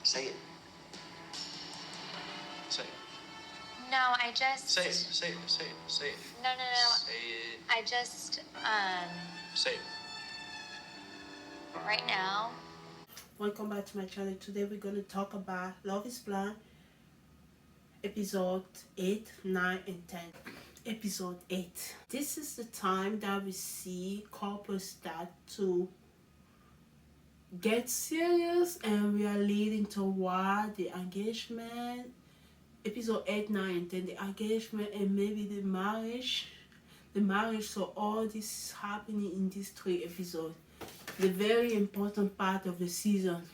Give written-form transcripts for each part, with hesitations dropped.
Say it. Say it. No, I just... Say it. Say it. Say it. Say it. No. Say it. I just, Say it. right now... Welcome back to my channel. Today we're going to talk about Love is Blind, episode 8, 9, and 10. Episode 8. This is the time that we see couples start to get serious and we are leading toward the engagement. Episode 8, 9, and 10, the engagement and maybe the marriage. So all this is happening in these 3 episodes. The very important part of the season.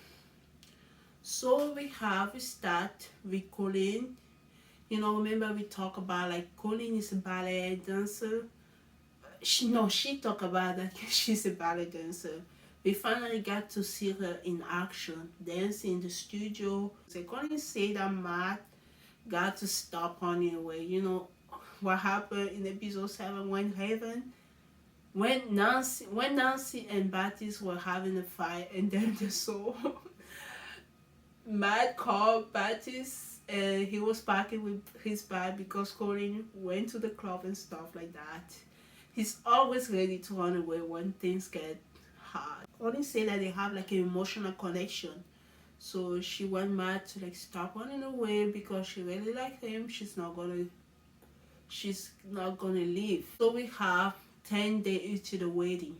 So we start with Colleen. Remember we talk about like Colleen is a ballet dancer. She talked about that she's a ballet dancer. We finally got to see her in action, dancing in the studio. So Colleen said that Matt got to stop running away. What happened in episode 7 when Nancy and Baptiste were having a fight, and then they saw Matt called Baptiste and he was packing with his bag because Colin went to the club and stuff like that. He's always ready to run away when things get hard. Colin said that they have like an emotional connection. So she want Matt to like stop running away because she really like him. She's not gonna leave. So we have 10 days to the wedding.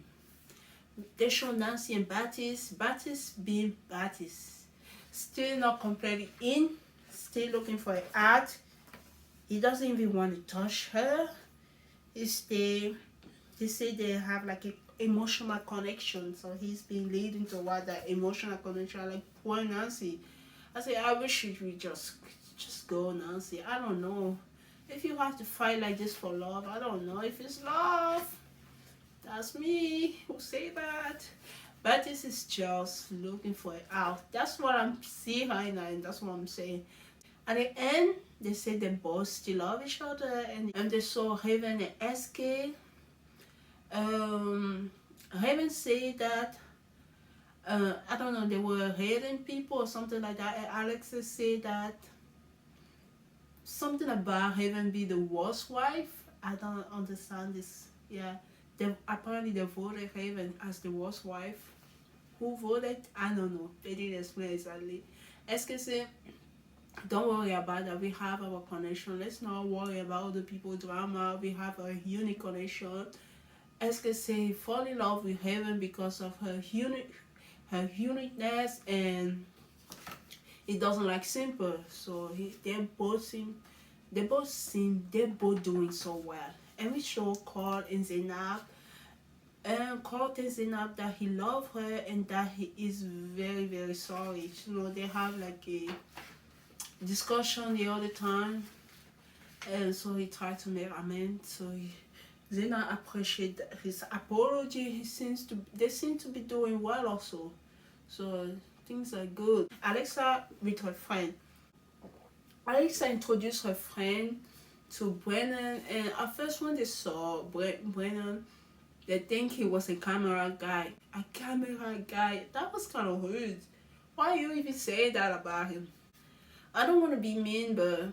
They show Nancy and Baptiste being Baptiste. Still not completely in, still looking for an art. He doesn't even want to touch her. They say they have like an emotional connection, so he's been leading toward that emotional connection. Like poor Nancy. I say I wish you would just go, Nancy. I don't know. If you have to fight like this for love, I don't know if it's love. That's me who say that. But this is just looking for it out. That's what I'm seeing right now, and that's what I'm saying. At the end, they say they both still love each other, and they saw Raven and SK. Raven said that I don't know, they were hating people or something like that, and Alex said that something about Raven be the worst wife. I don't understand this. Yeah, apparently they voted Raven as the worst wife. Who voted? I don't know. They didn't explain exactly. SK say, don't worry about that. We have our connection. Let's not worry about other people's drama. We have a unique connection. SK say, fall in love with Raven because of her uniqueness, and he doesn't like simple. So they're both doing so well. And we show Carl and Zainab. And Carl tells Zainab that he loves her and that he is very, very sorry. They have like a discussion the other time, and so he tried to make amends. So Zainab appreciates his apology. They seem to be doing well also. So things are good. Alexa with her friend. Alexa introduced her friend to Brennan, and at first when they saw Brennan, they think he was a camera guy. A camera guy? That was kind of rude. Why you even say that about him? I don't want to be mean, but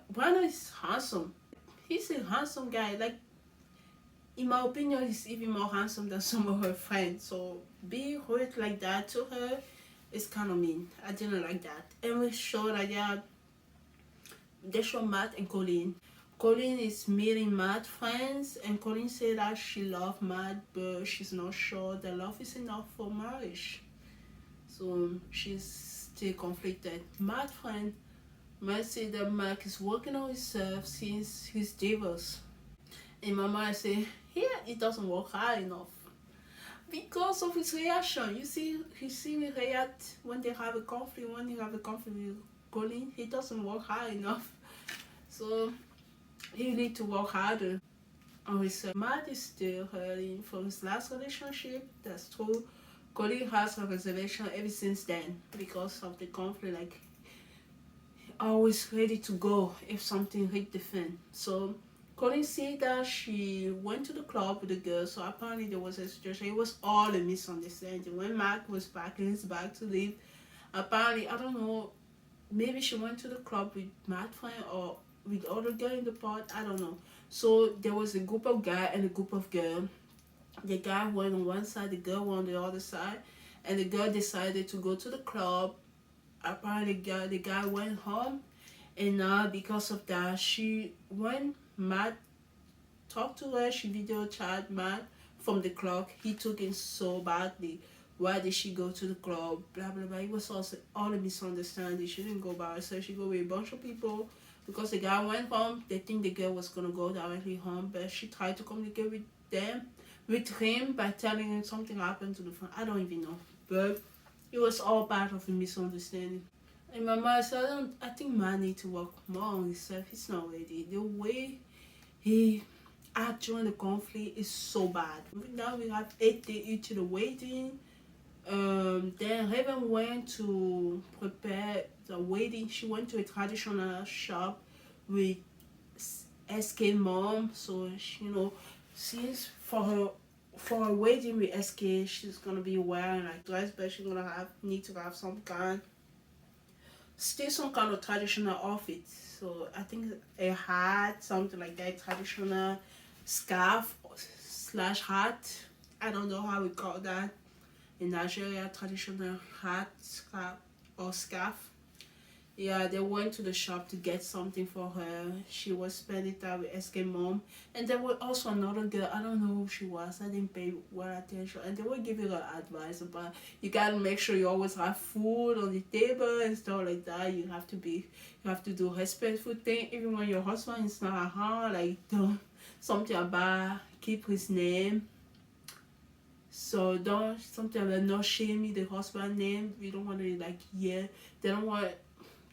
Brennan is handsome. He's a handsome guy. Like, in my opinion, he's even more handsome than some of her friends. So being rude like that to her is kind of mean. I didn't like that. And we show that they show Matt and Colleen. Colleen is meeting Matt's friends, and Colleen said that she loves Matt, but she's not sure that love is enough for marriage. So she's still conflicted. Matt's friend Matt said that Matt is working on himself since his divorce. And my mom said, yeah, it doesn't work hard enough. Because of his reaction. You see me react when they have a conflict. When he have a conflict with Colleen, he doesn't work hard enough. So he need to work harder on himself. Matt is still hurting from his last relationship. That's true. Colleen has a reservation ever since then because of the conflict. Like, always ready to go if something hit the fan. So Colleen said that she went to the club with the girls, so apparently there was a situation. It was all a misunderstanding. When Mark was packing his bag to leave, Apparently, I don't know, maybe she went to the club with Matt friend or with other girl in the part. I don't know. So there was a group of guy and a group of girl. The guy went on one side, the girl went on the other side, and the girl decided to go to the club. Apparently, the guy went home, and because of that, when Matt talked to her, she video chat Matt from the club. He took it so badly. Why did she go to the club? Blah blah blah. It was also all a misunderstanding. She didn't go by herself. She go with a bunch of people because the guy went home. They think the girl was gonna go directly home, but she tried to communicate with him by telling him something happened to the phone. I don't even know, but it was all part of a misunderstanding. And my mother said, I think man need to work more on himself. He's not ready. The way he act during the conflict is so bad. Now we have 8 days into the waiting. Then Raven went to prepare the wedding. She went to a traditional shop with SK mom. So she, since for her wedding with SK, she's gonna be wearing like dress, but she's gonna need to have some kind of traditional outfit. So I think a hat, something like that, traditional scarf slash hat. I don't know how we call that in Nigeria, traditional hat, scarf or scarf. Yeah, they went to the shop to get something for her. She was spending time with SK mom. And there was also another girl, I don't know who she was, I didn't pay well attention. And they were giving her advice about you gotta make sure you always have food on the table and stuff like that. You have to do respectful thing even when your husband is not around, like don't something about keep his name. So don't something about not shaming the husband name. We don't want to they don't want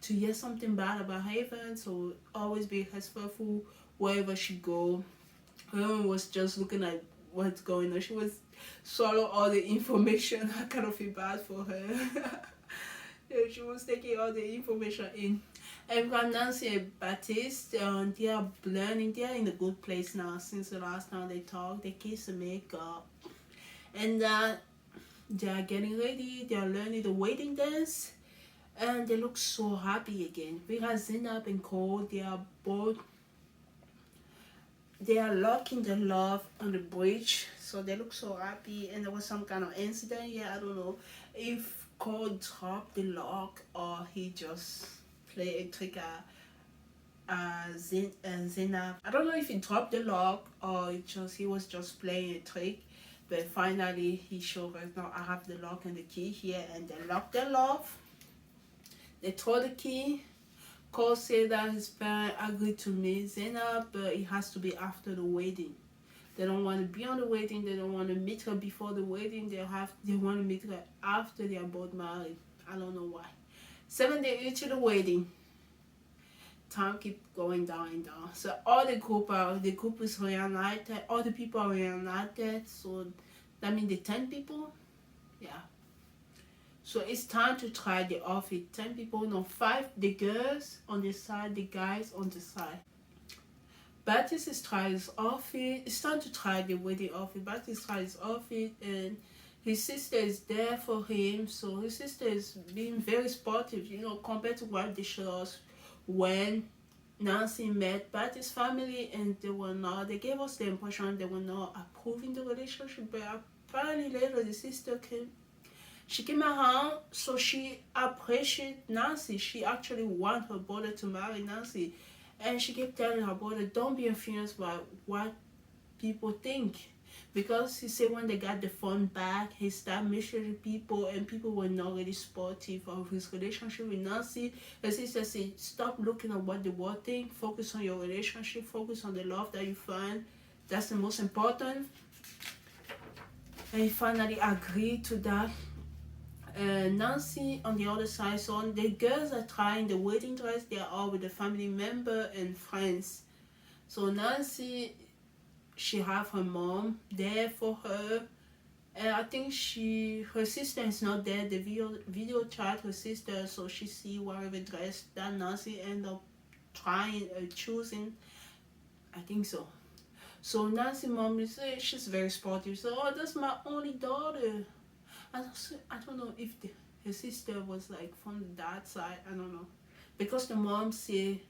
to hear something bad about Haven, so always be respectful wherever she go. Haven was just looking at what's going on. She was swallow all the information. I kind of feel bad for her. Yeah, she was taking all the information in. And from Nancy and Baptiste, they are learning. They are in a good place now since the last time they talked. They kiss and make up. And they are getting ready. They are learning the wedding dance. And they look so happy again. We got Zainab and Cole. They are locking the love on the bridge. So they look so happy. And there was some kind of incident. Yeah, I don't know if Cole dropped the lock or he just played a trick at Zainab. I don't know if he dropped the lock or he was just playing a trick. But finally he showed us, now I have the lock and the key here, and they locked their love. They throw the key. Cole said that his parents agreed to meet Zainab, but it has to be after the wedding. They don't want to be on the wedding. They don't want to meet her before the wedding. They want to meet her after they are both married. I don't know why. 7 days into the wedding, time keep going down and down. So all the group is reunited. All the people are reunited. So that means the 10 people, yeah. So it's time to try the outfit. 10 people, no, 5 the girls on the side, the guys on the side. Baptiste is trying his outfit. It's time to try the wedding outfit. Baptiste tries his outfit, and his sister is there for him. So his sister is being very sportive, compared to what they showed us when Nancy met Baptiste's family, and they gave us the impression they were not approving the relationship, but apparently later the sister came around, so she appreciated Nancy. She actually wanted her brother to marry Nancy. And she kept telling her brother, don't be influenced by what people think. Because he said when they got the phone back, he started messaging people, and people were not really supportive of his relationship with Nancy. His sister said, stop looking at what the world think. Focus on your relationship. Focus on the love that you find. That's the most important. And he finally agreed to that. Nancy on the other side, so the girls are trying the wedding dress. They are all with the family member and friends. So Nancy, she have her mom there for her, and I think her sister is not there. The video chat her sister, so she see whatever dress that Nancy end up choosing. I think so. So Nancy mom is she's very sportive. So that's my only daughter. I don't know if His sister was like from the dad side. I don't know, because the mom say,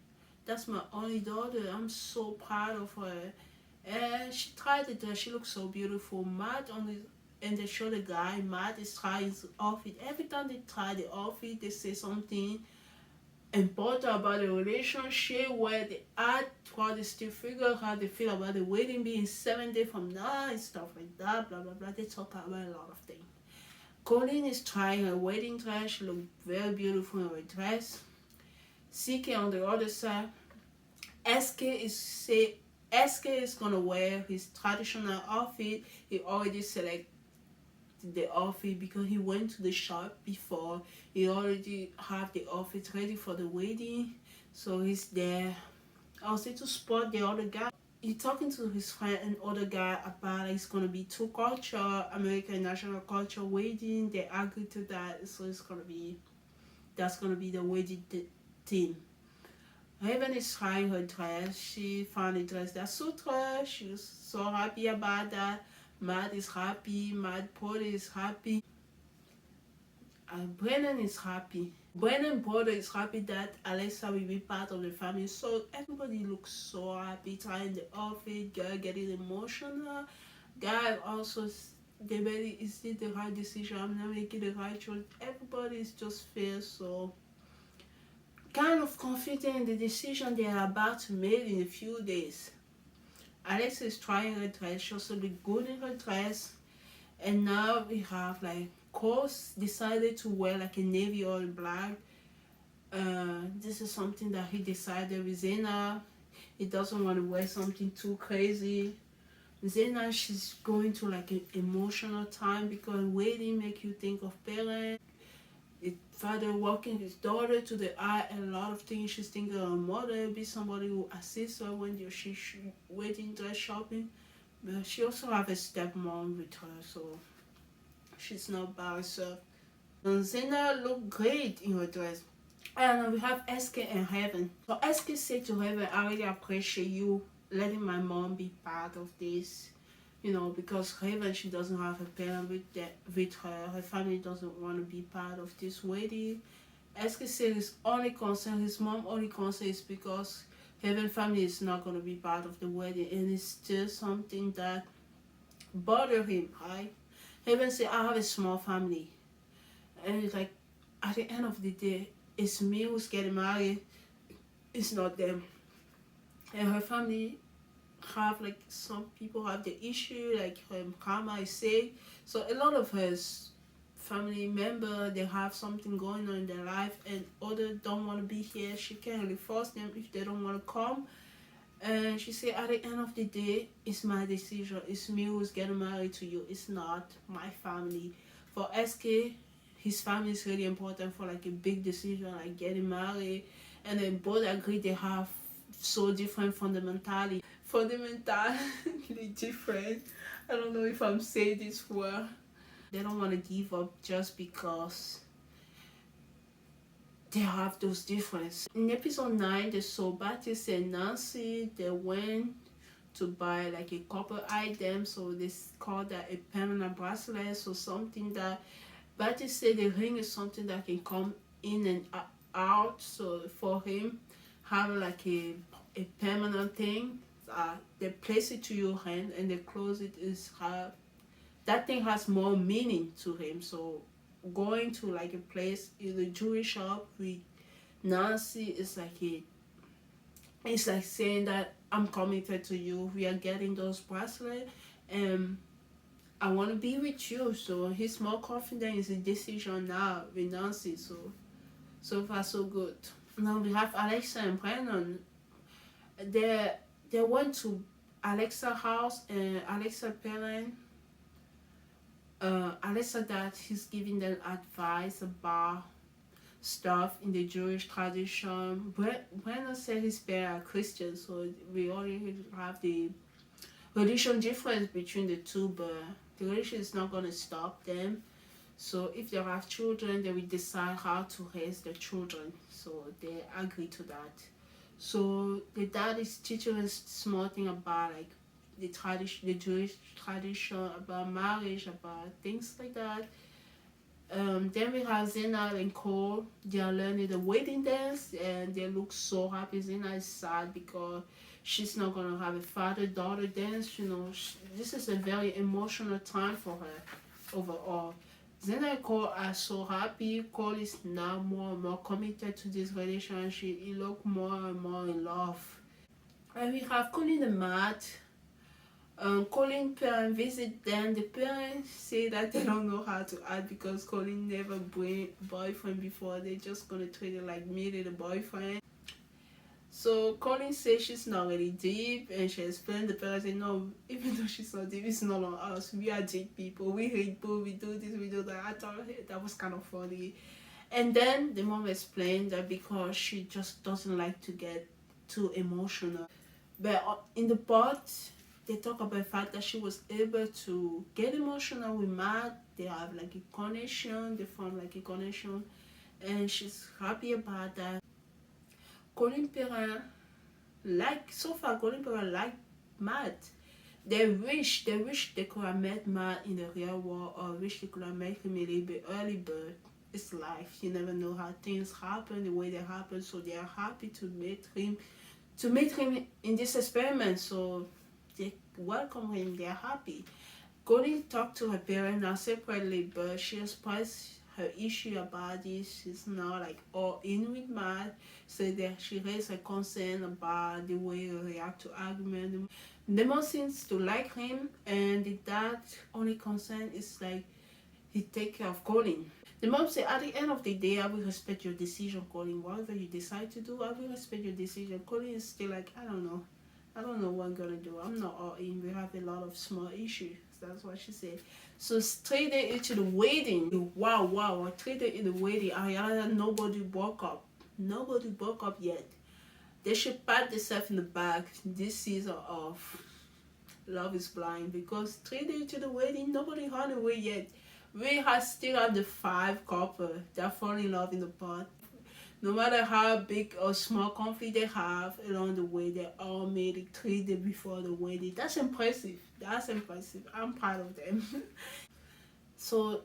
"That's my only daughter. I'm so proud of her." And she tried it. She looks so beautiful. Matt only, and they show the guy. Matt is trying his outfit. Every time they try the outfit, they say something important about the relationship, where they add how they still figure how they feel about the wedding being 7 days from now and stuff like that. Blah blah blah. They talk about a lot of things. Colleen is trying her wedding dress. She looked very beautiful in her dress. CK on the other side. SK is gonna wear his traditional outfit. He already selected the outfit because he went to the shop before. He already have the outfit ready for the wedding, so he's there. I was there to support the other guy. He talking to his friend and other guy about it's gonna be two culture, American national culture wedding. They agreed to that, so that's gonna be the wedding theme. Raven is trying her dress. She found a dress that suits her. She's so happy about that. Matt is happy. Matt Paul is happy. Brennan is happy. Brennan brother is happy that Alexa will be part of the family. So everybody looks so happy, trying the outfit. Girl getting emotional. Guy also debating, is it the right decision? I'm not making the right choice. Everybody is just feel so kind of confident in the decision they are about to make in a few days. Alexa is trying her dress. She also look good in her dress. And now we have like Course decided to wear like a navy or black. This is something that he decided with Zena. He doesn't want to wear something too crazy. Zena, she's going to like an emotional time because waiting make you think of parents. His father walking his daughter to the eye, and a lot of things she's thinking of her mother, be somebody who assists her when she's waiting dress shopping. But she also have a stepmom with her, so she's not by herself. And Zena looked great in her dress. And we have SK and Heaven. So SK said to Heaven, I really appreciate you letting my mom be part of this. You know, because Heaven, she doesn't have a parent with her. Her family doesn't want to be part of this wedding. SK said his only concern, his mom only concern is because Heaven family is not going to be part of the wedding. And it's still something that bothers him, right? Heaven said, I have a small family. And it's like, at the end of the day, it's me who's getting married. It's not them. And her family have like, some people have the issue, like her karma is sick. So a lot of her family member, they have something going on in their life, and others don't want to be here. She can't really force them if they don't want to come. And she said, at the end of the day, it's my decision. It's me who's getting married to you. It's not my family. For SK, his family is really important for like a big decision, like getting married. And then both agree they have so different fundamentally different. I don't know if I'm saying this well. They don't want to give up just because they have those differences. In episode 9, they saw Baptiste and Nancy. They went to buy like a couple item, so they call that a permanent bracelet. So something that Baptiste said the ring is something that can come in and out. So for him, have like a permanent thing. They place it to your hand and they close it. That thing has more meaning to him. So going to like a place in a Jewish shop with Nancy is like it's like saying that I'm committed to you. We are getting those bracelets and I want to be with you. So he's more confident in his decision now with Nancy. So far so good. Now we have Alexa and Brennan. They went to Alexa's house, and Alexa parent Alexa that he's giving them advice about stuff in the Jewish tradition. Brennan said his parents are Christian, so we already have the religion difference between the two, but the religion is not going to stop them. So if they have children, they will decide how to raise their children. So they agree to that. So the dad is teaching us small thing about like the tradition, the Jewish tradition, about marriage, about things like that. Then we have Zena and Cole. They are learning the wedding dance and they look so happy. Zena is sad because she's not gonna have a father-daughter dance. This is a very emotional time for her overall. Zena and Cole are so happy. Cole is now more and more committed to this relationship. He look more and more in love. And we have Colin and Matt. Colin parents visit them. The parents say that they don't know how to act because Colin never bring boyfriend before. They're just gonna treat it like meeting a boyfriend. So Colin says she's not really deep, and she explained the parents say no, even though she's not deep, it's not on us. We are deep people. We hate people. We do this. We do that. I thought that was kind of funny. And then the mom explained that because she just doesn't like to get too emotional. But in the part, they talk about the fact that she was able to get emotional with Matt. They have like a connection. They form like a connection. And she's happy about that. Colin parents so far Colin parents like Matt. They wish they could have met Matt in the real world or wish they could have met him a little bit early, but it's life. You never know how things happen the way they happen. So they are happy to meet him in this experiment. So they welcome him. They are happy. Colin talked to her parents now separately, but she expressed her issue about this. She's not like all in with Matt. So that she raised her concern about the way he react to argument. The mom seems to like him, and the dad only concern is like he take care of Colin. The mom said, at the end of the day, I will respect your decision, Colin. Whatever you decide to do, I will respect your decision. Colin is still like, I don't know what I'm gonna do. I'm not all in. We have a lot of small issues. That's what she said. So 3 days into the wedding, wow, 3 days in the wedding, Ariana, nobody woke up. Nobody woke up yet. They should pat themselves in the back this season of Love is Blind because 3 days to the wedding, nobody ran away yet. We still have the 5 couple that fall in love in the pot. No matter how big or small conflict they have along the way, they all made it 3 days before the wedding. That's impressive. I'm proud of them. So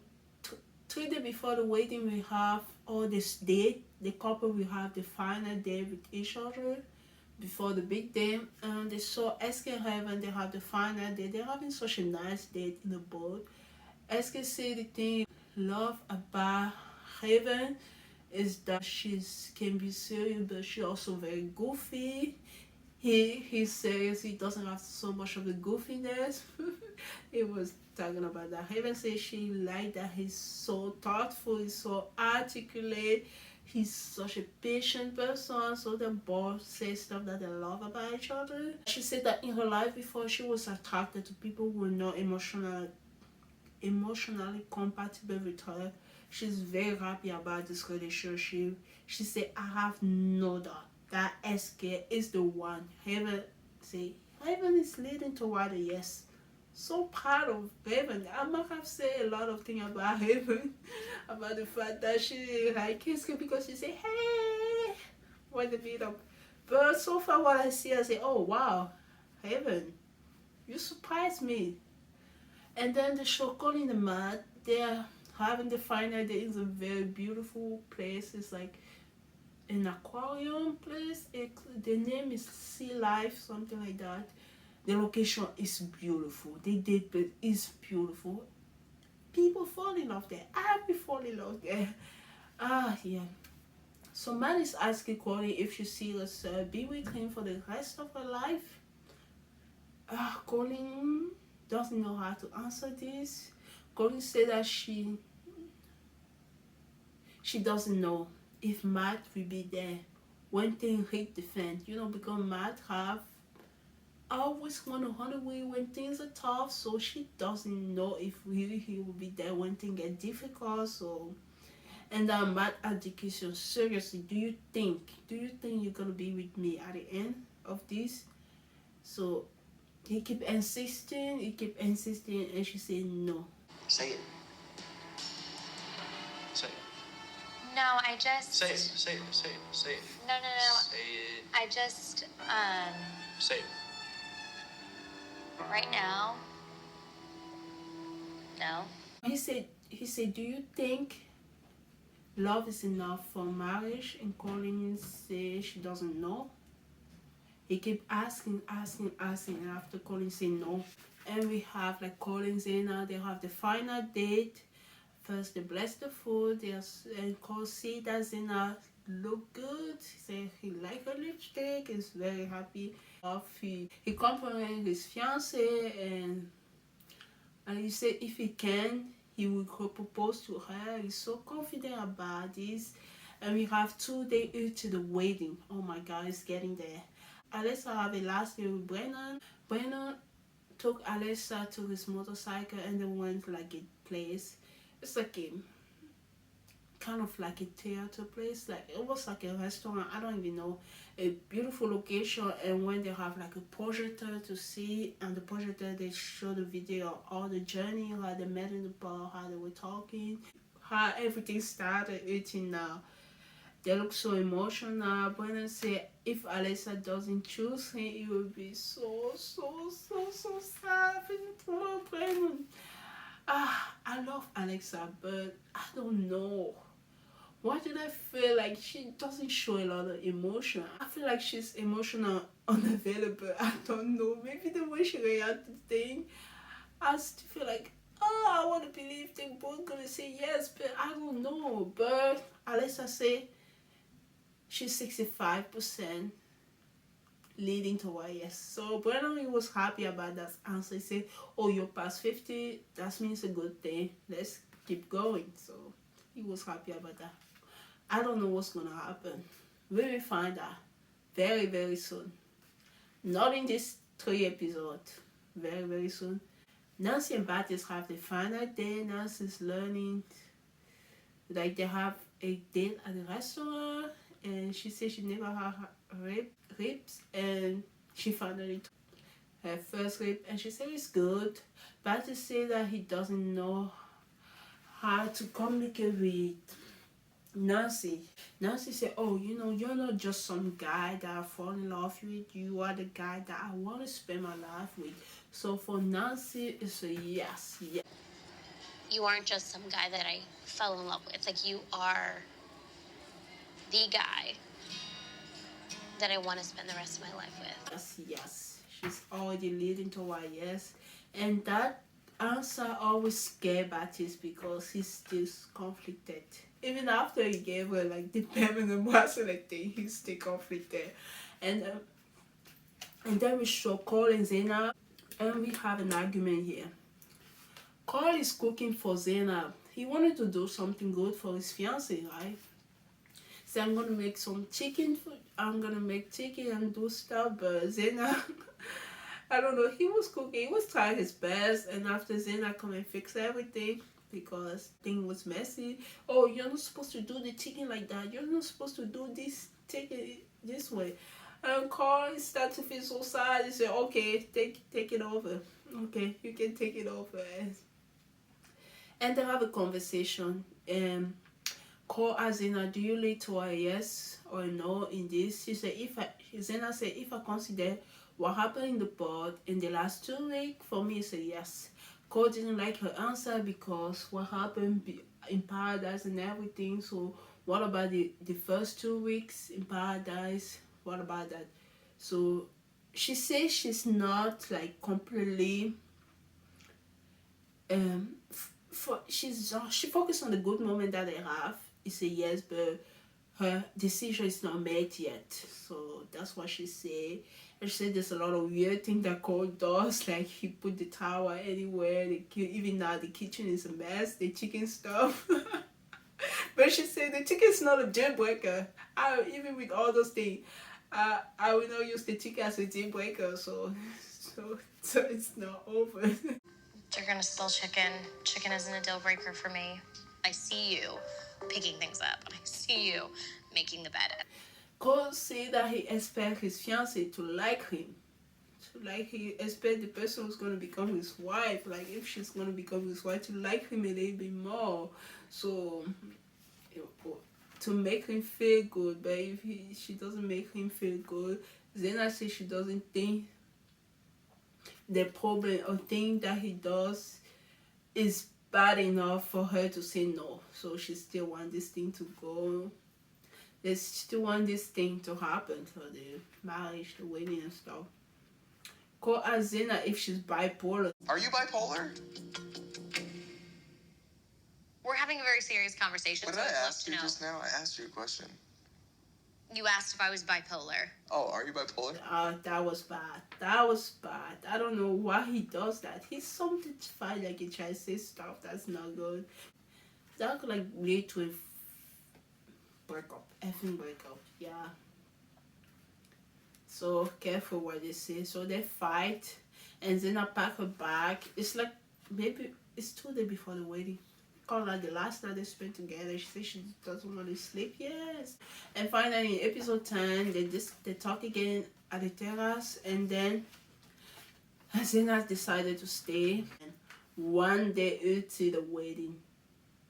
3 days before the wedding, we have all this date. The couple will have the final day with each other before the big day. And they saw SK Heaven. They have the final day. They're having such a nice date in the boat. SK said the thing love about Heaven is that she can be serious, but she also very goofy. He's serious. He doesn't have so much of the goofiness. He was talking about that. Heaven says she liked that he's so thoughtful, he's so articulate, he's such a patient person. So they both say stuff that they love about each other. She said that in her life before, she was attracted to people who were not emotionally compatible with her. She's very happy about this relationship. She said, I have no doubt that SK is the one. Heaven is leading toward a yes. So proud of Heaven. I might have said a lot of things about Heaven, about the fact that she like SK because she said, hey, when they meet up. But so far what I see, I say, oh wow, Heaven, you surprised me. And then the show Calling the Mad, they're having the final day in a very beautiful place. It's like an aquarium place. The name is Sea Life, something like that. The location is beautiful. The date place is beautiful. People fall in love there. I be fall in love there. Yeah. So man is asking Corey if she sees be with him for the rest of her life. Colin doesn't know how to answer this. Colin said that she doesn't know if Matt will be there when things hit the fan. Because Matt always want to run away when things are tough, so she doesn't know if really he will be there when things get difficult. So, and Matt education, seriously, do you think you're gonna be with me at the end of this? So he keep insisting, and she said no. Say it. Say it. No, I just. Say it. Say it. Say it. Say it. No. Say it. I just, Say it. right now. No. He said he said, "Do you think love is enough for marriage?" And Colin said she doesn't know. He kept asking, and after Colin said no. And we have like Colin Zena, they have the final date. First they bless the food, and Cole see that Zena look good. He said he like her lipstick, he's very happy. He complimented his fiance, and he said if he can, he will propose to her. He's so confident about this. And we have 2 days to the wedding. Oh my god, it's getting there. Alyssa have a last day with Brennan. Brennan took Alyssa to his motorcycle and they went like a place. It's like a kind of like a theater place. Like it was like a restaurant. I don't even know. A beautiful location, and when they have like a projector to see, and the projector they show the video of all the journey, how they met in the bar, how they were talking, how everything started. Eating now. They look so emotional. Brennan said if Alyssa doesn't choose him, it will be so sad. Poor Brennan. I love Alexa, but I don't know. Why did I feel like she doesn't show a lot of emotion? I feel like she's emotional unavailable. I don't know. Maybe the way she reacted to things, I still feel like, oh, I want to believe they're both gonna say yes, but I don't know. But Alexa said she's 65% leading to a yes. So Brennan was happy about that answer. He said, oh, you're past 50, that means a good thing. Let's keep going. So he was happy about that. I don't know what's gonna happen. We will find out very soon. Not in this 3 episodes. Very soon. Nancy and Baptiste have the final day. Nancy's learning, like they have a date at the restaurant, and she said she never had ribs, and she finally took her first rib, and she said it's good. Baptiste said that he doesn't know how to communicate with Nancy. Nancy said, oh, you're not just some guy that I fall in love with. You are the guy that I want to spend my life with. So for Nancy, it's a yes. You aren't just some guy that I fell in love with. Like, you are the guy that I want to spend the rest of my life with. Yes. She's already leading to a yes. And that answer always scared Baptiste because he's still conflicted. Even after he gave her like the permanent bracelet thing, he's still conflicted. And then we show Cole and Zena, and we have an argument here. Cole is cooking for Zena. He wanted to do something good for his fiance, right? So I'm gonna make some chicken food. I'm gonna make chicken and do stuff, but Zena, I don't know. He was cooking. He was trying his best, and after Zena come and fix everything because thing was messy. Oh, you're not supposed to do the chicken like that. You're not supposed to do this chicken this way. And Carl started to feel so sad. He said, "Okay, take it over. Okay, you can take it over." And they have a conversation. Call Zena, do you lead to a yes or a no in this? She said, Zena said, if I consider what happened in the pod in the last 2 weeks, for me it's a yes. Cole didn't like her answer because what happened in paradise and everything. So what about the first 2 weeks in paradise? What about that? So she says she's not like completely she focused on the good moment that they have. It's a yes, but her decision is not made yet. So that's what she said. And she said there's a lot of weird things that Cole does, like he put the towel anywhere. Even now the kitchen is a mess. The chicken stuff. But she said the chicken is not a deal breaker. Even with all those things, I will not use the chicken as a deal breaker. So it's not over. You're gonna spill chicken. Chicken isn't a deal breaker for me. I see you picking things up. I see you making the bed. Cole said that he expects his fiancée to like him. Like he expects the person who's going to become his wife, like if she's going to become his wife, to like him a little bit more. So, to make him feel good. But if she doesn't make him feel good, Zena says she doesn't think the problem or thing that he does is bad enough for her to say no. So she still want this thing to go. They still want this thing to happen for the marriage, the wedding and stuff. Call Azena if she's bipolar. Are you bipolar? We're having a very serious conversation. What so did I'd I love ask to you know. just now? I asked you a question. You asked if I was bipolar. Oh, are you bipolar? That was bad. That was bad. I don't know why he does that. He's something to fight like he tries to say stuff that's not good. That could like lead to a breakup. Effing breakup. Yeah. So careful what they say. So they fight and then I pack her bag. It's like maybe it's 2 days before the wedding. Called like the last night they spent together. She says she doesn't want to sleep. Yes. And finally in episode 10 they talk again at the terrace and then Zena decided to stay. And 1 day to the wedding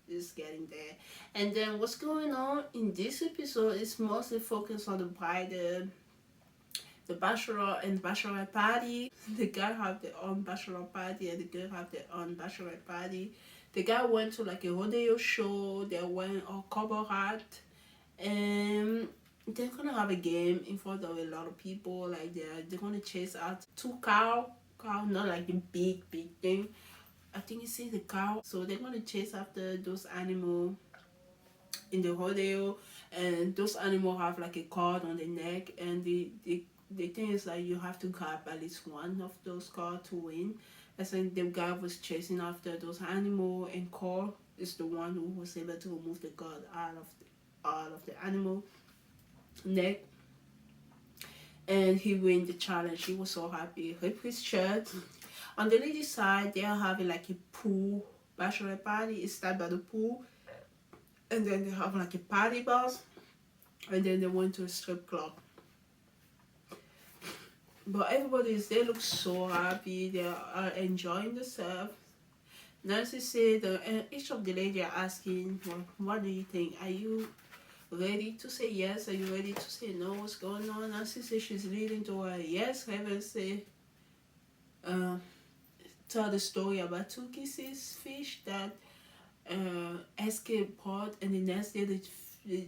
is getting there. And then what's going on in this episode is mostly focused on the bride, the bachelor and bachelorette party. The guy have their own bachelor party and the girl have their own bachelorette party. The guy went to like a rodeo show. They went on cowboy hat, and they're gonna have a game in front of a lot of people. Like they're gonna chase out 2 cow, not like the big thing. I think you see the cow. So they're gonna chase after those animals in the rodeo, and those animals have like a cord on the neck, and the thing is like you have to grab at least one of those cards to win. I think the guy was chasing after those animals, and Cole is the one who was able to remove the cord out of the animal neck, and he win the challenge. He was so happy. He ripped his shirt. On the lady side, they are having like a pool bachelor party. It's started by the pool, and then they have like a party bus, and then they went to a strip club. But they look so happy. They are enjoying themselves. Nancy said, each of the ladies are asking, well, what do you think? Are you ready to say yes? Are you ready to say no? What's going on? Nancy said she's leading to a yes. Heaven say, tell the story about 2 kisses fish that escaped pot, and the next day the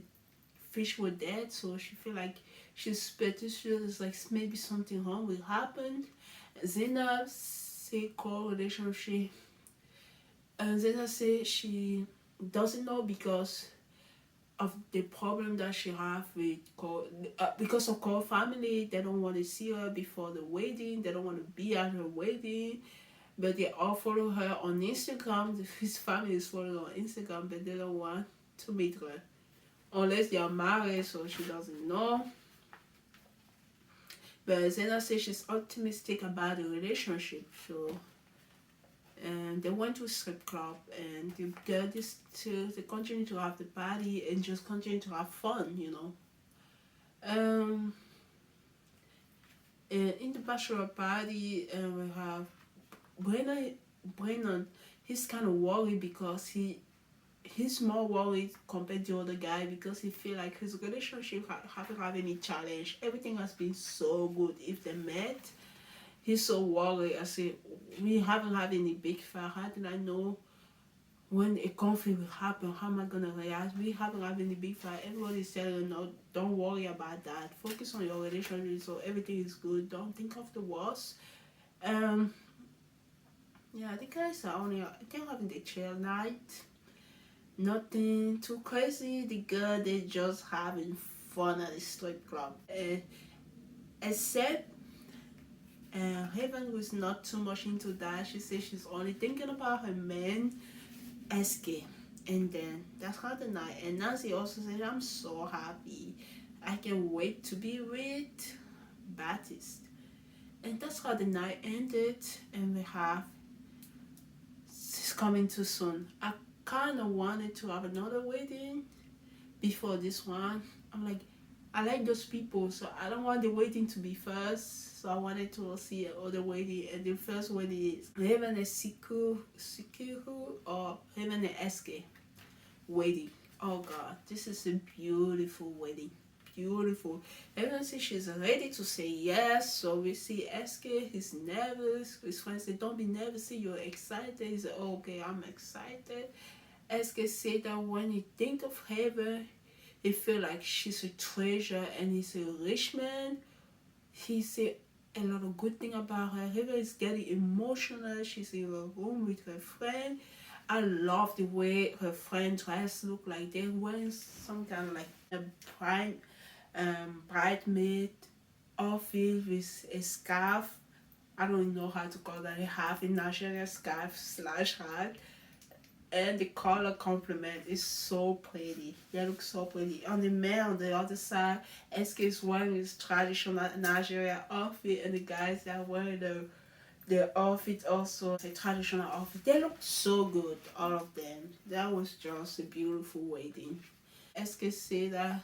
fish were dead. So she feel like she's suspicious, like maybe something wrong will happen. Zena say core relationship, and Zena say she doesn't know because of the problem that she have with Cole, because of Cole family. They don't want to see her before the wedding. They don't want to be at her wedding, but they all follow her on Instagram. His family is following her on Instagram, but they don't want to meet her unless they are married, so she doesn't know. But Zena says she's optimistic about the relationship. So, and they went to a strip club, and the girl they continue to have the party and just continue to have fun, you know. And in the bachelor party, we have Brennan. He's kind of worried because he's more worried compared to the other guy because he feel like his relationship haven't have any challenge. Everything has been so good. If they met, he's so worried. I say, we haven't had any big fight. How did I know when a conflict will happen? How am I gonna react? We haven't had any big fight. Everybody's telling, no, don't worry about that. Focus on your relationship so everything is good. Don't think of the worst. Yeah, the guys are they're having the chill night. Nothing too crazy. The girl, they just having fun at the strip club. Except Haven was not too much into that. She says she's only thinking about her man, SK. And then that's how the night. And Nancy also said, I'm so happy. I can't wait to be with Baptiste. And that's how the night ended. And we have, it's coming too soon. I kind of wanted to have another wedding before this one. I'm like, I like those people, so I don't want the wedding to be first. So I wanted to see another wedding, and the first wedding is Raven and Siku or Raven and SK wedding. Oh God, this is a beautiful wedding, beautiful. Everyone says she's ready to say yes. So we see SK, he's nervous. His friends say, don't be nervous, say you're excited. He said, oh, okay, I'm excited. SK said that when you think of heaven, he feel like she's a treasure and he's a rich man. He said a lot of good thing about her. Heaven is getting emotional. She's in a room with her friend. I love the way her friend dress look like they're wearing some kind of like a bridesmaid outfit with a scarf. I don't know how to call that, a half in Nigeria, scarf slash hat. And the color complement is so pretty. They look so pretty. On the man on the other side, SK is wearing his traditional Nigeria outfit, and the guys that wearing the outfit also a traditional outfit. They look so good, all of them. That was just a beautiful wedding. SK said that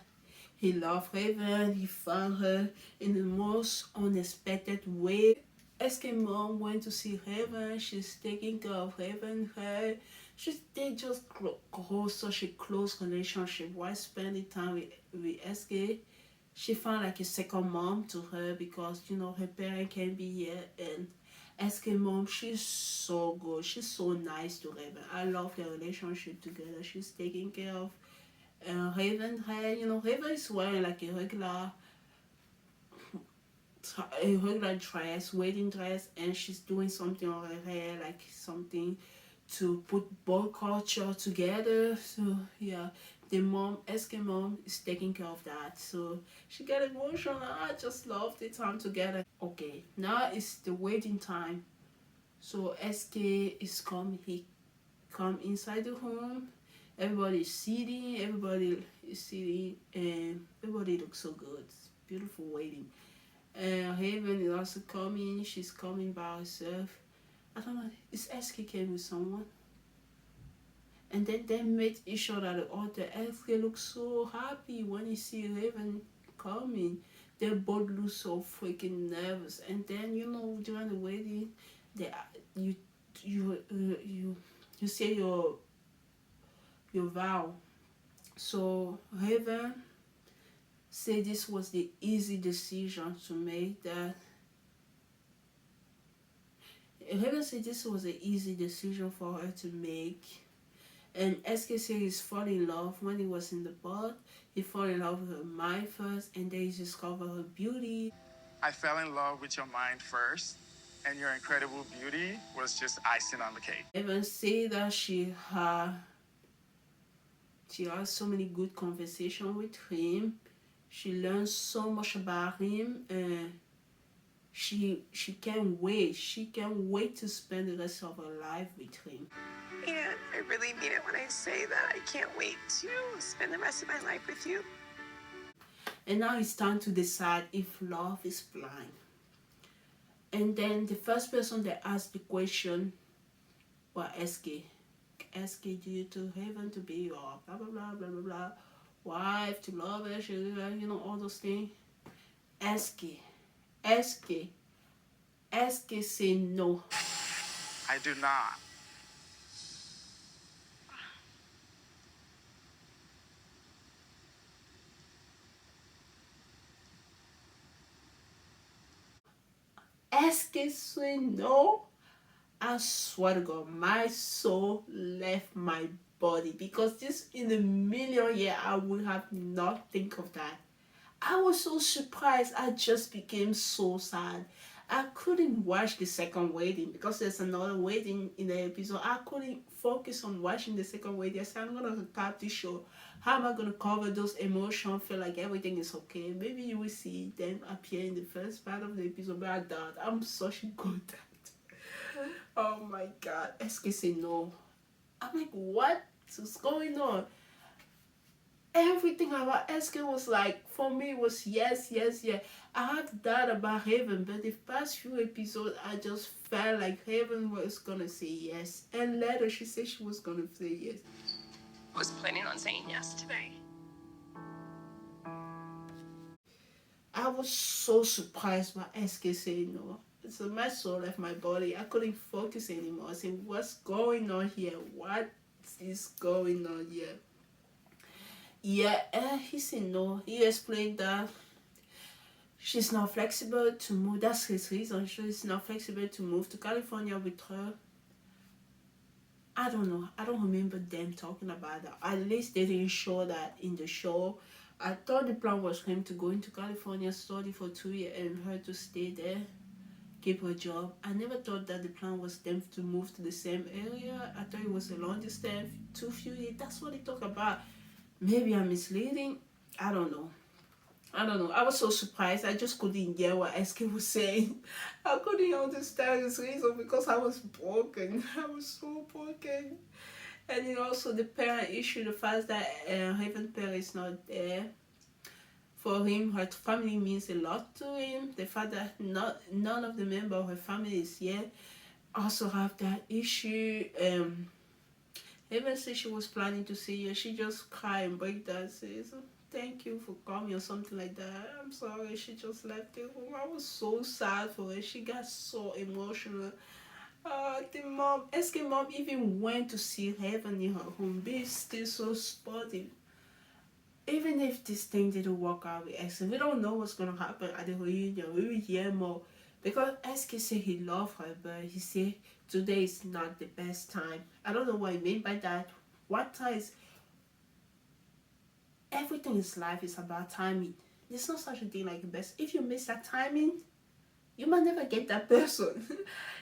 he loved Raven. He found her in the most unexpected way. SK mom went to see Raven. She's taking care of Raven. They just grow such a close relationship while spending time with SK. She found like a second mom to her because her parent can't be here, and SK mom, she's so good. She's so nice to Raven. I love their relationship together. She's taking care of Raven. Raven is wearing like a regular dress, wedding dress, and she's doing something on her hair, like something to put both culture together. So yeah, the mom, SK mom, is taking care of that. So she got emotional. I just love the time together. Okay, now it's the waiting time. So SK is come. He come inside the home. Everybody is sitting. And everybody looks so good. It's beautiful waiting. Haven is also coming. She's coming by herself. I don't know. Is SK came with someone? And then they met each other at the altar. SK looks so happy when he see Raven coming. They both look so freaking nervous. And then during the wedding, you say your vow. So Raven said this was the easy decision to make. Raven said this was an easy decision for her to make. And SK said he's fallen in love when he was in the bar. He fell in love with her mind first, and then he discovered her beauty. I fell in love with your mind first, and your incredible beauty was just icing on the cake. Raven said that she had so many good conversations with him. She learned so much about him, and she can't wait. She can't wait to spend the rest of her life with him. And I really mean it when I say that I can't wait to spend the rest of my life with you. And now it's time to decide if love is blind. And then the first person that asked the question was SK. SK, do you to heaven to be your blah blah blah blah blah blah wife, to love her, all those things. SK say no. I do not. SK say no. I swear to God, my soul left my body, because this in a million years I would have not think of that. I was so surprised. I just became so sad. I couldn't watch the second wedding because there's another wedding in the episode. I couldn't focus on watching the second wedding. I said, I'm gonna recap this show. How am I gonna cover those emotions? Feel like everything is okay. Maybe you will see them appear in the first part of the episode, but I doubt. I'm such a good actor. Oh my God. SK say no. I'm like, what is going on? Everything about SK was like, for me, was yes, yes, yes. I had that about Heaven, but the past few episodes, I just felt like Heaven was gonna say yes. And later, she said she was gonna say yes. I was planning on saying yes today. I was so surprised by SK saying no. So my soul left my body. I couldn't focus anymore. I said, what's going on here? What is going on here? Yeah, he said no. He explained that she's not flexible to move. That's his reason. She's not flexible to move to California with her. I don't know. I don't remember them talking about that. At least they didn't show that in the show. I thought the plan was for him to go into California, study for 2 years, and her to stay there, keep her job. I never thought that the plan was them to move to the same area. I thought it was a long distance, too few years. That's what they talk about. Maybe I'm misleading. I don't know. I was so surprised. I just couldn't get what SK was saying. I couldn't understand his reason because I was broken. I was so broken. And then also the parent issue, the fact that Raven parent is not there. For him, her family means a lot to him. The fact that none of the members of her family is here also have that issue. Even said she was planning to see her, she just cried and break down, says, "Thank you for coming," or something like that. I'm sorry, she just left the room. I was so sad for her. She got so emotional. The mom, SK mom even went to see Heaven in her home. Be still so sportive. Even if this thing didn't work out with SK, we don't know what's gonna happen at the reunion. We will hear more. Because SK said he loved her, but he said today is not the best time. I don't know what he meant by that. What time is... Everything in life is about timing. There's no such a thing like the best. If you miss that timing, you might never get that person.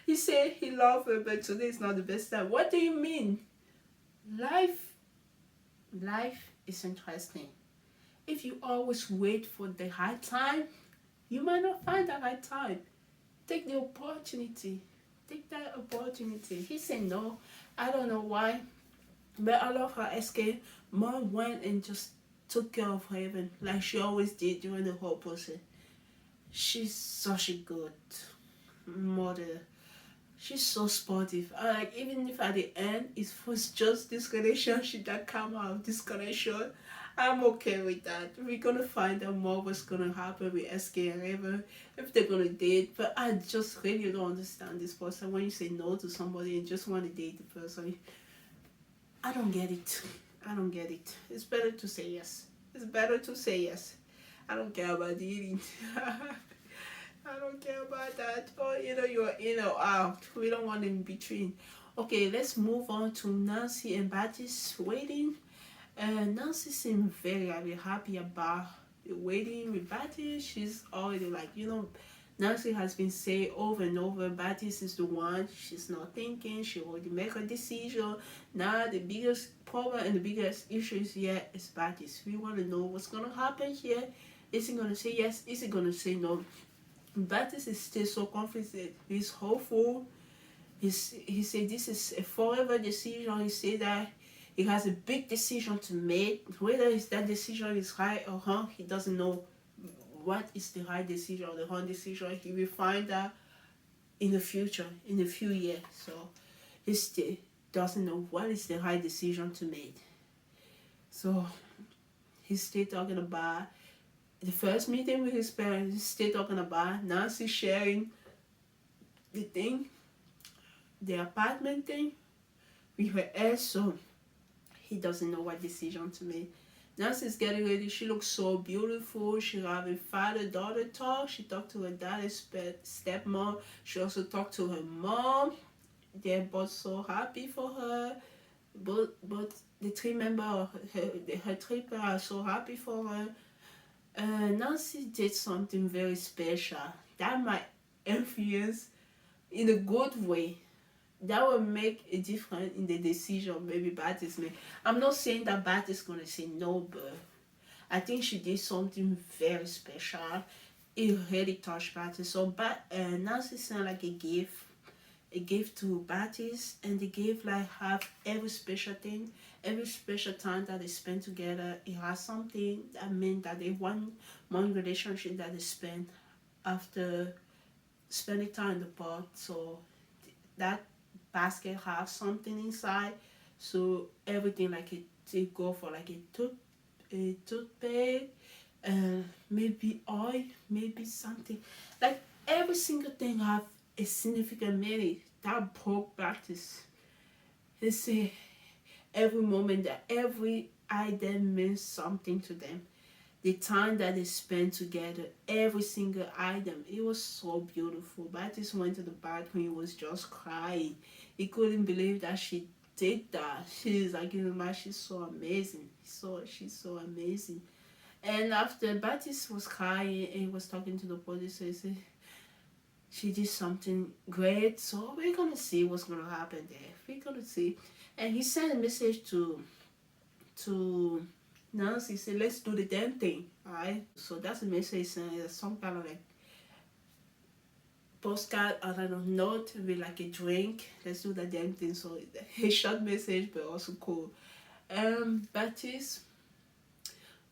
He said he loved her, but today is not the best time. What do you mean? Life is interesting. If you always wait for the right time, you might not find the right time. Take the opportunity. Take that opportunity. He said no. I don't know why, but I love her. SK mom went and just took care of Raven like she always did during the whole process. She's such a good mother. She's so sportive. Like, even if at the end it was just this relationship that came out of this connection, I'm okay with that. We're gonna find out more what's gonna happen with SK and Raven, if they're gonna date. But I just really don't understand this person. When you say no to somebody and just want to date the person, I don't get it. I don't get it. It's better to say yes. It's better to say yes. I don't care about dating. I don't care about that. Or either you're in or out. We don't want in between. Okay, let's move on to Nancy and Baptist's wedding. Nancy seemed very happy about the wedding with Baptist. She's already like, Nancy has been saying over and over, Baptist is the one. She's not thinking. She already made her decision. Now the biggest problem and the biggest issue is is Baptist. We want to know what's going to happen here. Is he going to say yes? Is he going to say no? Baptist is still so confident. He's hopeful. He said this is a forever decision. He said that he has a big decision to make. Whether that decision is right or wrong, he doesn't know what is the right decision or the wrong decision. He will find out in the future, in a few years. So he still doesn't know what is the right decision to make. So he's still talking about the first meeting with his parents. He's still talking about Nancy sharing the apartment thing with her ex. So he doesn't know what decision to make. Nancy's getting ready. She looks so beautiful. She having father-daughter talk. She talked to her dad's stepmom. She also talked to her mom. They're both so happy for her. Both the three members of her three parents are so happy for her. Nancy did something very special that might influence in a good way. That will make a difference in the decision maybe Baptist made. I'm not saying that Baptist is going to say no, but I think she did something very special. It really touched Baptist. So Nancy sent like a gift to Baptist, and the gift like have every special thing, every special time that they spend together. It has something that meant that they one relationship that they spend after spending time in the park. So that basket have something inside, so everything like it go for like a toothpaste, maybe oil, maybe something like every single thing have a significant meaning. That broke Baptist. They say every moment, that every item means something to them. The time that they spent together, every single item, it was so beautiful. Baptiste went to the bathroom, he was just crying. He couldn't believe that she did that. She's like, you know, she's so amazing. She's so amazing. And after Baptiste was crying and he was talking to the police, he said, she did something great. So we're gonna see what's gonna happen there. We're gonna see. And he sent a message to Nancy, said, let's do the damn thing. Alright? So that's a message saying some kind of like postcard, I don't know, note with like a drink. Let's do the damn thing. So a short message but also cool. Baptiste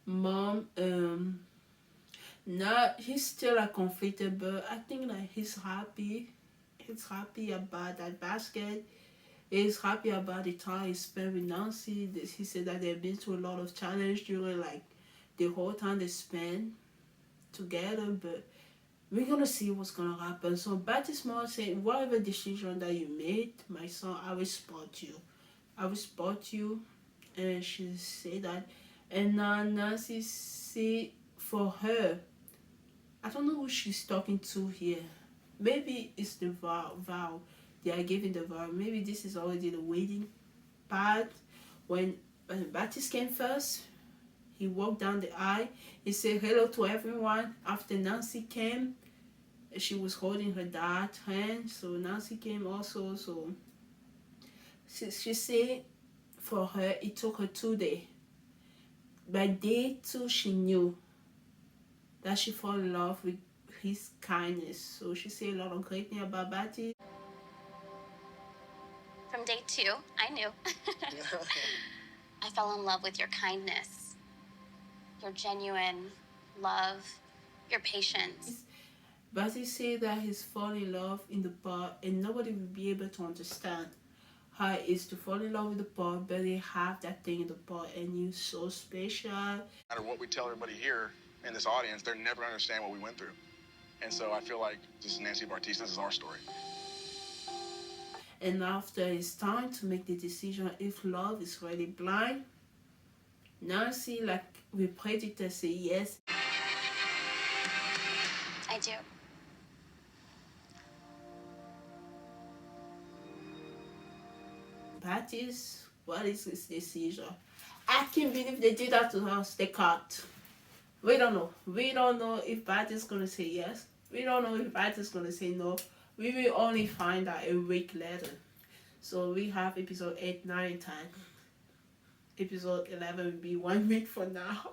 mom, now he's still like conflicted, but I think like he's happy about that basket. He's happy about the time he spent with Nancy. He said that they've been through a lot of challenge during like the whole time they spent together, but we're gonna see what's gonna happen. So Baptiste mom said, whatever decision that you made, my son, I will support you. I will support you. And she said that. And now Nancy see for her, I don't know who she's talking to here. Maybe it's the vow. They are giving the vow. Maybe this is already the wedding part. When Baptiste came first, he walked down the aisle. He said hello to everyone. After Nancy came, she was holding her dad's hand. So Nancy came also. So she said for her, it took her 2 days. By day 2, she knew that she fell in love with his kindness. So she said a lot of great things about Baptiste. From day 2, I knew. I fell in love with your kindness, your genuine love, your patience. Baptiste said that he's fallen in love in the bar and nobody will be able to understand how it is to fall in love with the bar, but they have that thing in the bar and you're so special. No matter what we tell everybody here in this audience, they're never gonna understand what we went through. And so I feel like this is Nancy Bartiste, this is our story. And after it's time to make the decision if love is really blind, Nancy, like we predicted, say yes. I do. Baptiste, what is this decision? I can't believe they did that to us. They cut. We don't know. We don't know if Baptiste is gonna say yes. We don't know if Baptiste is gonna say no. We will only find out a week later. So we have episode 8, 9, 10. Episode 11 will be 1 week from now.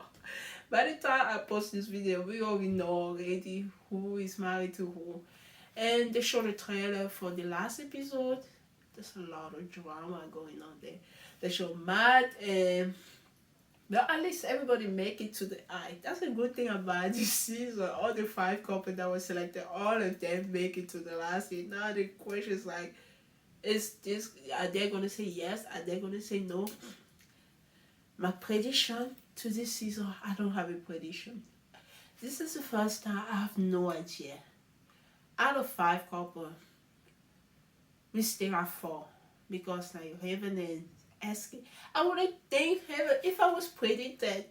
By the time I post this video, we already know already who is married to who. And they showed a trailer for the last episode. There's a lot of drama going on there. They show Matt and... But at least everybody make it to the eye. That's a good thing about this season. All the 5 couples that were selected, all of them make it to the last season. Now the question is like, is this, are they going to say yes? Are they going to say no? My prediction to this season, I don't have a prediction. This is the first time I have no idea. Out of 5 couples, we still have 4. Because like Heaven and asking, I wouldn't think Heaven, if I was predicted,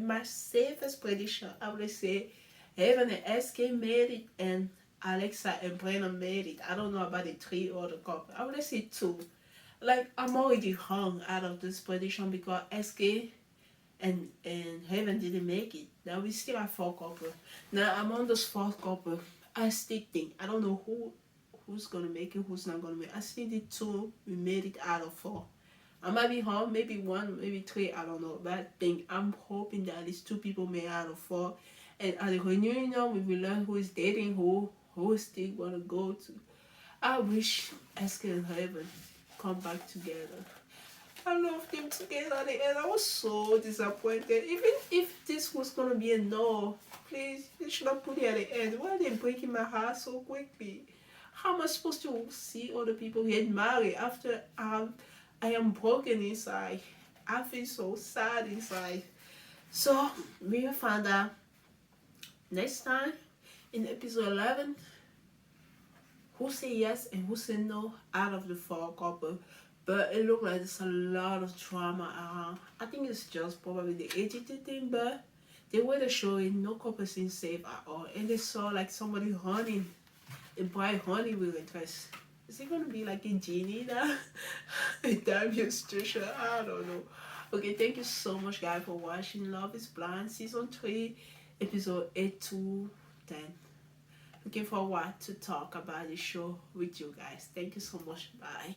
my safest prediction, I would say Heaven and SK made it and Alexa and Brennan made it. I don't know about the 3 other couple. I would say 2. Like I'm already hung out of this prediction because SK and Heaven didn't make it. Now we still have 4 couple. Now among those 4 couple, I still think, I don't know who's gonna make it, who's not gonna make it. I still think 2 we made it out of 4. I might be home, maybe 1, maybe 3, I don't know. But I think I'm hoping that at least 2 people made out of 4. And at the reunion, we will learn who is dating who still wanna go to. I wish SK and Heaven come back together. I love them together at the end. I was so disappointed. Even if this was gonna be a no, please, they should have put it at the end. Why are they breaking my heart so quickly? How am I supposed to see other people get married after I am broken inside? I feel so sad inside. So we will find out next time in episode 11 who say yes and who say no out of the 4 couple. but it looked like there's a lot of drama around. I think it's just probably the AGT thing, but they were the showing no couple seems safe at all, and they saw like somebody running a bright honey with a dress. Is it gonna be like a genie that damn you, Trisha? I don't know. Okay, thank you so much, guys, for watching Love is Blind season 3, episode 8 to 10. Looking forward to talk about the show with you guys. Thank you so much. Bye.